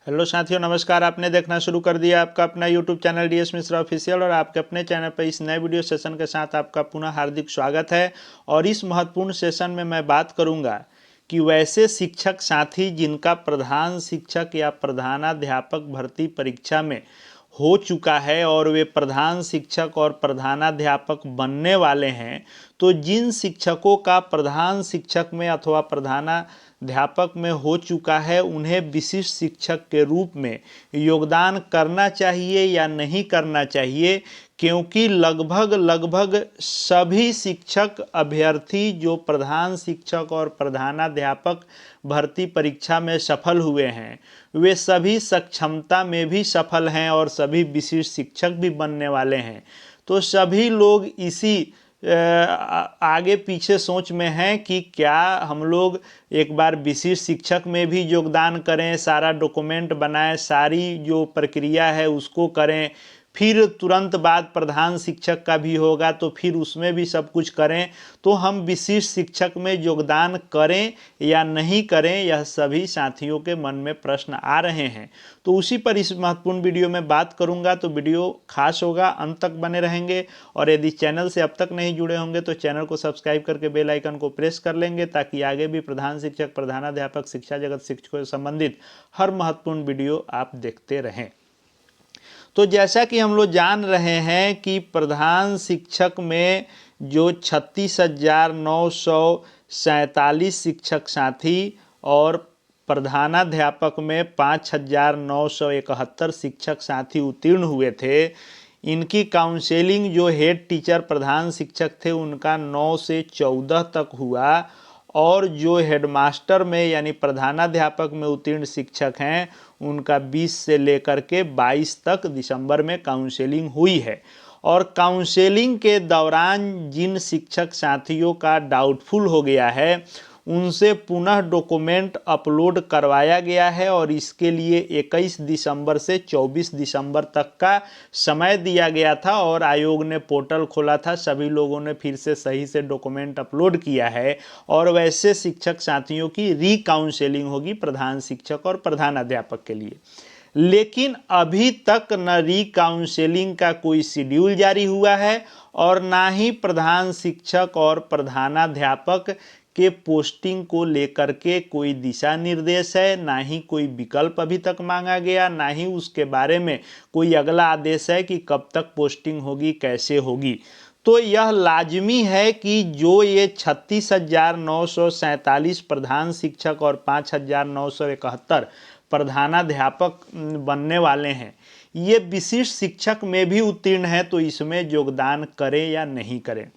Hello साथियों, नमस्कार। आपने देखना शुरू कर दिया आपका अपना YouTube channel DS Mishra official और आपके अपने चैनल पर इस नए वीडियो सेशन के साथ आपका पुनः हार्दिक स्वागत है। और इस महत्वपूर्ण सेशन में मैं बात करूंगा कि वैसे शिक्षक साथी जिनका प्रधान शिक्षक या प्रधानाध्यापक भर्ती परीक्षा में हो चुका है और वे प्रधान शिक्षक और प्रधानाध्यापक बनने वाले हैं, तो जिन शिक्षकों का प्रधान शिक्षक में अथवा प्रधानाध्यापक में हो चुका है उन्हें विशिष्ट शिक्षक के रूप में योगदान करना चाहिए या नहीं करना चाहिए, क्योंकि लगभग सभी शिक्षक अभ्यर्थी जो प्रधान शिक्षक और प्रधानाध्यापक भर्ती परीक्षा में सफल हुए हैं वे सभी सक्षमता में भी सफल हैं और सभी विशिष्ट शिक्षक भी बनने वाले हैं। तो सभी लोग इसी आगे पीछे सोच में हैं कि क्या हम लोग एक बार विशिष्ट शिक्षक में भी योगदान करें, सारा डॉक्यूमेंट बनाएं, सारी जो प्रक्रिया है उसको करें, फिर तुरंत बाद प्रधान शिक्षक का भी होगा तो फिर उसमें भी सब कुछ करें। तो हम विशिष्ट शिक्षक में योगदान करें या नहीं करें, यह सभी साथियों के मन में प्रश्न आ रहे हैं। तो उसी पर इस महत्वपूर्ण वीडियो में बात करूंगा। तो वीडियो खास होगा, अंत तक बने रहेंगे। और यदि चैनल से अब तक नहीं जुड़े होंगे तो चैनल को सब्सक्राइब करके बेल आइकन को प्रेस कर लेंगे, ताकि आगे भी प्रधान शिक्षक, प्रधानाध्यापक, शिक्षा जगत शिक्षकों से संबंधित हर महत्वपूर्ण वीडियो आप देखते रहें। तो जैसा कि हम लोग जान रहे हैं कि प्रधान शिक्षक में जो 36,947 शिक्षक साथी और प्रधानाध्यापक में 5,971 शिक्षक साथी उत्तीर्ण हुए थे, इनकी काउंसेलिंग जो हेड टीचर प्रधान शिक्षक थे उनका 9 से 14 तक हुआ, और जो हेडमास्टर में यानी प्रधानाध्यापक में उत्तीर्ण शिक्षक हैं उनका 20 से लेकर के 22 तक दिसंबर में काउंसलिंग हुई है। और काउंसलिंग के दौरान जिन शिक्षक साथियों का डाउटफुल हो गया है उनसे पुनः डॉक्यूमेंट अपलोड करवाया गया है, और इसके लिए 21 दिसंबर से 24 दिसंबर तक का समय दिया गया था। और आयोग ने पोर्टल खोला था, सभी लोगों ने फिर से सही से डॉक्यूमेंट अपलोड किया है, और वैसे शिक्षक साथियों की री-काउंसलिंग होगी प्रधान शिक्षक और प्रधानाध्यापक के लिए। लेकिन अभी तक न री-काउंसलिंग का कोई शेड्यूल जारी हुआ है और ना ही प्रधान शिक्षक और प्रधानाध्यापक के पोस्टिंग को लेकर के कोई दिशा निर्देश है, ना ही कोई विकल्प अभी तक मांगा गया, ना ही उसके बारे में कोई अगला आदेश है कि कब तक पोस्टिंग होगी, कैसे होगी। तो यह लाजमी है कि जो ये 36,947 प्रधान शिक्षक और 5,971 प्रधानाध्यापक बनने वाले हैं, ये विशिष्ट शिक्षक में भी उत्तीर्ण है, तो इसमें योगदान करें या नहीं करें।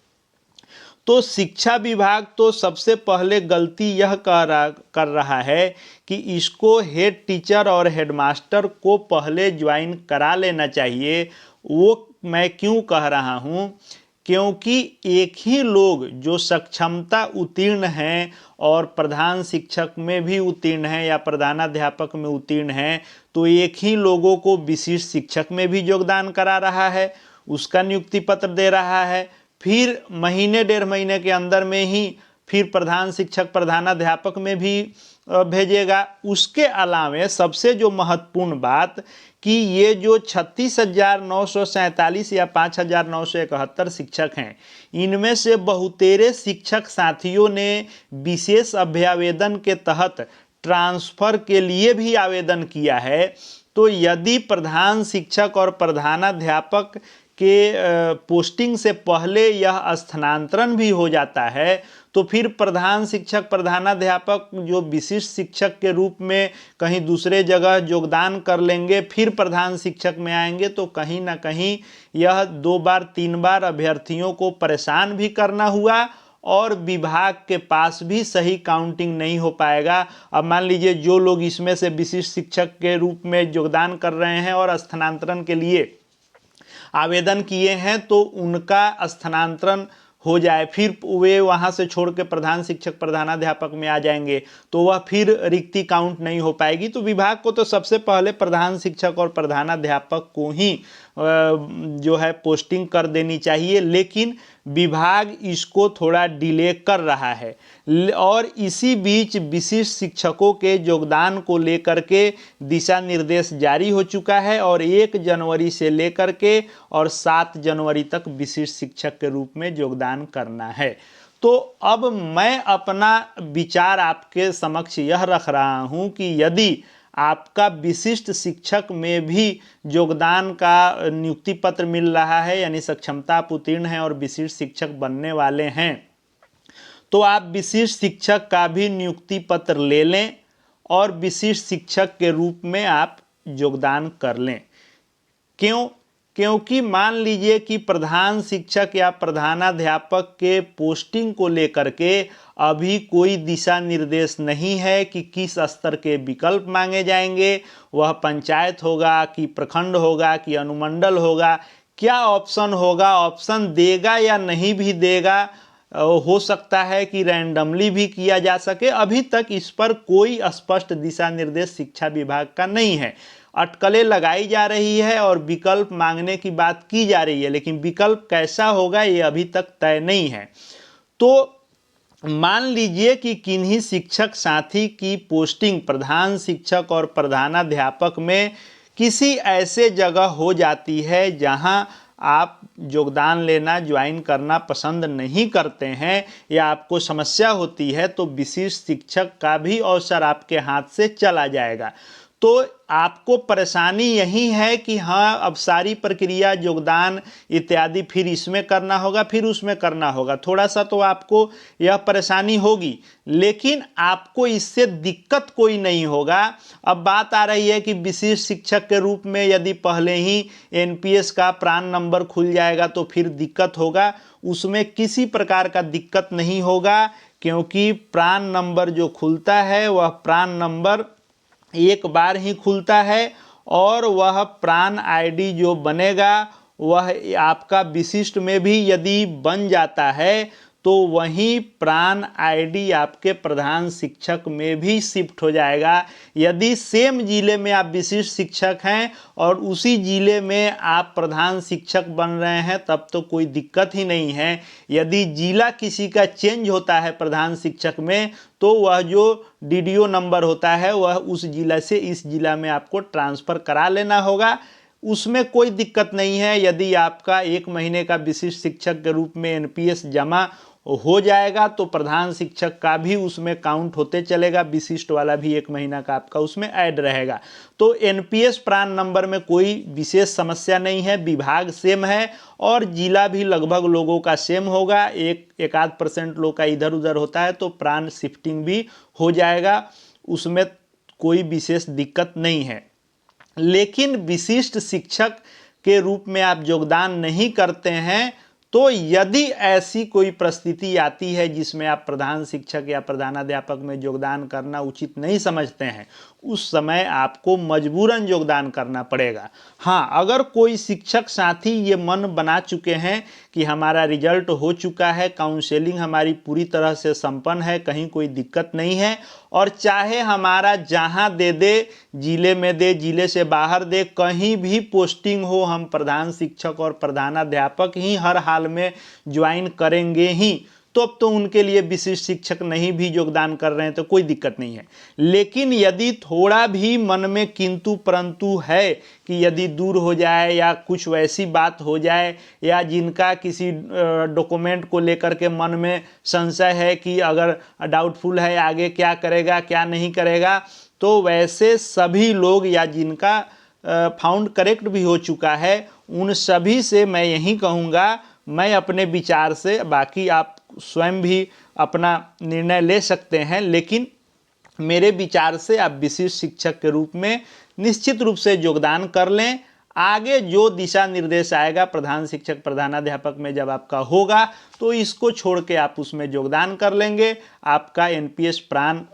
तो शिक्षा विभाग तो सबसे पहले गलती यह कर रहा है कि इसको हेड टीचर और हेडमास्टर को पहले ज्वाइन करा लेना चाहिए। वो मैं क्यों कह रहा हूँ, क्योंकि एक ही लोग जो सक्षमता उत्तीर्ण हैं और प्रधान शिक्षक में भी उत्तीर्ण हैं या प्रधानाध्यापक में उत्तीर्ण हैं, तो एक ही लोगों को विशिष्ट शिक्षक में भी योगदान करा रहा है, उसका नियुक्ति पत्र दे रहा है, फिर महीने डेढ़ महीने के अंदर में ही फिर प्रधान शिक्षक प्रधानाध्यापक में भी भेजेगा। उसके अलावे सबसे जो महत्वपूर्ण बात कि ये जो 36,947 या 5,971 शिक्षक हैं, इनमें से बहुतेरे शिक्षक साथियों ने विशेष अभ्यावेदन के तहत ट्रांसफ़र के लिए भी आवेदन किया है। तो यदि प्रधान शिक्षक और प्रधानाध्यापक के पोस्टिंग से पहले यह स्थानांतरण भी हो जाता है, तो फिर प्रधान शिक्षक प्रधानाध्यापक जो विशिष्ट शिक्षक के रूप में कहीं दूसरे जगह योगदान कर लेंगे, फिर प्रधान शिक्षक में आएंगे, तो कहीं ना कहीं यह 2 बार 3 बार अभ्यर्थियों को परेशान भी करना हुआ और विभाग के पास भी सही काउंटिंग नहीं हो पाएगा। अब मान लीजिए जो लोग इसमें से विशिष्ट शिक्षक के रूप में योगदान कर रहे हैं और स्थानांतरण के लिए आवेदन किए हैं, तो उनका स्थानांतरण हो जाए, फिर वे वहाँ से छोड़ के प्रधान शिक्षक प्रधानाध्यापक में आ जाएंगे, तो वह फिर रिक्ति काउंट नहीं हो पाएगी। तो विभाग को तो सबसे पहले प्रधान शिक्षक और प्रधानाध्यापक को ही जो है पोस्टिंग कर देनी चाहिए, लेकिन विभाग इसको थोड़ा डिले कर रहा है। और इसी बीच विशिष्ट शिक्षकों के योगदान को लेकर के दिशा निर्देश जारी हो चुका है और 1 जनवरी से लेकर के और 7 जनवरी तक विशिष्ट शिक्षक के रूप में योगदान करना है। तो अब मैं अपना विचार आपके समक्ष यह रख रहा हूं कि यदि आपका विशिष्ट शिक्षक में भी योगदान का नियुक्ति पत्र मिल रहा है, यानी सक्षमता आप उत्तीर्ण हैं और विशिष्ट शिक्षक बनने वाले हैं, तो आप विशिष्ट शिक्षक का भी नियुक्ति पत्र ले लें और विशिष्ट शिक्षक के रूप में आप योगदान कर लें। क्यों? क्योंकि मान लीजिए कि प्रधान शिक्षक या प्रधानाध्यापक के पोस्टिंग को लेकर के अभी कोई दिशा निर्देश नहीं है कि किस स्तर के विकल्प मांगे जाएंगे, वह पंचायत होगा कि प्रखंड होगा कि अनुमंडल होगा, क्या ऑप्शन होगा, ऑप्शन देगा या नहीं भी देगा, हो सकता है कि रैंडमली भी किया जा सके। अभी तक इस पर कोई स्पष्ट दिशा निर्देश शिक्षा विभाग का नहीं है। अटकलें लगाई जा रही है और विकल्प मांगने की बात की जा रही है, लेकिन विकल्प कैसा होगा ये अभी तक तय नहीं है। तो मान लीजिए कि किन्हीं शिक्षक साथी की पोस्टिंग प्रधान शिक्षक और प्रधानाध्यापक में किसी ऐसे जगह हो जाती है जहां आप योगदान लेना ज्वाइन करना पसंद नहीं करते हैं या आपको समस्या होती है, तो विशिष्ट शिक्षक का भी अवसर आपके हाथ से चला जाएगा। तो आपको परेशानी यही है कि हाँ, अब सारी प्रक्रिया योगदान इत्यादि फिर इसमें करना होगा, फिर उसमें करना होगा, थोड़ा सा तो आपको यह परेशानी होगी, लेकिन आपको इससे दिक्कत कोई नहीं होगा। अब बात आ रही है कि विशिष्ट शिक्षक के रूप में यदि पहले ही एनपीएस का प्रान नंबर खुल जाएगा तो फिर दिक्कत होगा। उसमें किसी प्रकार का दिक्कत नहीं होगा, क्योंकि प्रान नंबर जो खुलता है वह प्रान नंबर एक बार ही खुलता है और वह प्रान आईडी जो बनेगा वह आपका विशिष्ट में भी यदि बन जाता है तो वही प्रान आईडी आपके प्रधान शिक्षक में भी शिफ्ट हो जाएगा। यदि सेम जिले में आप विशिष्ट शिक्षक हैं और उसी जिले में आप प्रधान शिक्षक बन रहे हैं तब तो कोई दिक्कत ही नहीं है। यदि जिला किसी का चेंज होता है प्रधान शिक्षक में तो वह जो डीडीओ नंबर होता है वह उस जिला से इस जिला में आपको ट्रांसफ़र करा लेना होगा, उसमें कोई दिक्कत नहीं है। यदि आपका 1 महीने का विशिष्ट शिक्षक के रूप में एनपीएस जमा हो जाएगा तो प्रधान शिक्षक का भी उसमें काउंट होते चलेगा, विशिष्ट वाला भी 1 महीना का आपका उसमें ऐड रहेगा। तो एनपीएस प्रान नंबर में कोई विशेष समस्या नहीं है, विभाग सेम है और जिला भी लगभग लोगों का सेम होगा। एक आध % लोग का इधर उधर होता है तो प्रान शिफ्टिंग भी हो जाएगा, उसमें कोई विशेष दिक्कत नहीं है। लेकिन विशिष्ट शिक्षक के रूप में आप योगदान नहीं करते हैं तो यदि ऐसी कोई परिस्थिति आती है जिसमें आप प्रधान शिक्षक या प्रधानाध्यापक में योगदान करना उचित नहीं समझते हैं, उस समय आपको मजबूरन योगदान करना पड़ेगा। हाँ, अगर कोई शिक्षक साथी ये मन बना चुके हैं कि हमारा रिजल्ट हो चुका है, काउंसलिंग हमारी पूरी तरह से संपन्न है, कहीं कोई दिक्कत नहीं है और चाहे हमारा जहाँ दे दे, जिले में दे, जिले से बाहर दे, कहीं भी पोस्टिंग हो, हम प्रधान शिक्षक और प्रधानाध्यापक ही हर हाल में ज्वाइन करेंगे ही, तो अब तो उनके लिए विशिष्ट शिक्षक नहीं भी योगदान कर रहे हैं तो कोई दिक्कत नहीं है। लेकिन यदि थोड़ा भी मन में किंतु परंतु है कि यदि दूर हो जाए या कुछ वैसी बात हो जाए या जिनका किसी डॉक्यूमेंट को लेकर के मन में संशय है कि अगर डाउटफुल है आगे क्या करेगा क्या नहीं करेगा, तो वैसे सभी लोग या जिनका फाउंड करेक्ट भी हो चुका है उन सभी से मैं यही कहूँगा, मैं अपने विचार से, बाकी आप स्वयं भी अपना निर्णय ले सकते हैं, लेकिन मेरे विचार से आप विशिष्ट शिक्षक के रूप में निश्चित रूप से योगदान कर लें। आगे जो दिशा निर्देश आएगा प्रधान शिक्षक प्रधानाध्यापक में जब आपका होगा तो इसको छोड़ के आप उसमें योगदान कर लेंगे। आपका एनपीएस प्रान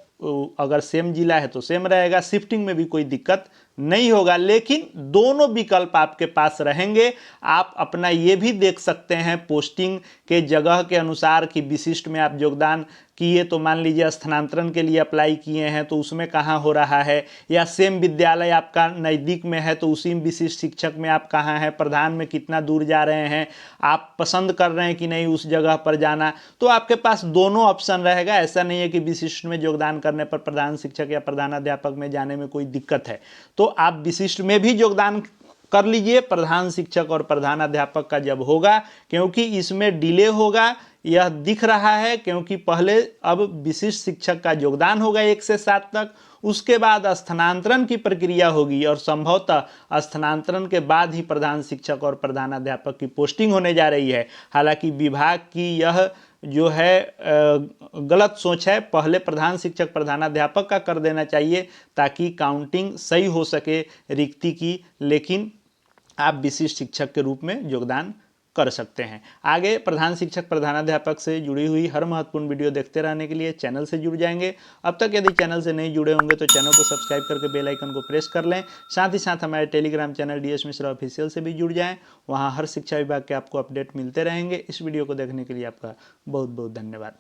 अगर सेम जिला है तो सेम रहेगा, शिफ्टिंग में भी कोई दिक्कत नहीं होगा, लेकिन दोनों विकल्प आपके पास रहेंगे। आप अपना ये भी देख सकते हैं पोस्टिंग के जगह के अनुसार कि विशिष्ट में आप योगदान किए तो मान लीजिए स्थानांतरण के लिए अप्लाई किए हैं तो उसमें कहाँ हो रहा है, या सेम विद्यालय आपका नज़दीक में है तो उसी विशिष्ट शिक्षक में आप कहाँ हैं, प्रधान में कितना दूर जा रहे हैं, आप पसंद कर रहे हैं कि नहीं उस जगह पर जाना। तो आपके पास दोनों ऑप्शन रहेगा। ऐसा नहीं है कि विशिष्ट में योगदान करने पर प्रधान शिक्षक या प्रधानाध्यापक में जाने में कोई दिक्कत है, तो आप विशिष्ट में भी योगदान कर लीजिए प्रधान शिक्षक और प्रधानाध्यापक का जब होगा, क्योंकि इसमें डिले होगा यह दिख रहा है, क्योंकि पहले अब विशिष्ट शिक्षक का योगदान होगा 1 से 7 तक, उसके बाद स्थानांतरण की प्रक्रिया होगी और संभवतः स्थानांतरण के बाद ही प्रधान शिक्षक और प्रधानाध्यापक की पोस्टिंग होने जा रही है। हालांकि विभाग की यह जो है गलत सोच है, पहले प्रधान शिक्षक प्रधानाध्यापक का कर देना चाहिए ताकि काउंटिंग सही हो सके रिक्ति की, लेकिन आप विशिष्ट शिक्षक के रूप में योगदान कर सकते हैं। आगे प्रधान शिक्षक प्रधानाध्यापक से जुड़ी हुई हर महत्वपूर्ण वीडियो देखते रहने के लिए चैनल से जुड़ जाएंगे। अब तक यदि चैनल से नहीं जुड़े होंगे तो चैनल को सब्सक्राइब करके बेल आइकन को प्रेस कर लें। साथ ही साथ हमारे Telegram channel DS Mishra official से भी जुड़ जाएं, वहां हर शिक्षा विभाग के आपको अपडेट मिलते रहेंगे। इस वीडियो को देखने के लिए आपका बहुत बहुत धन्यवाद।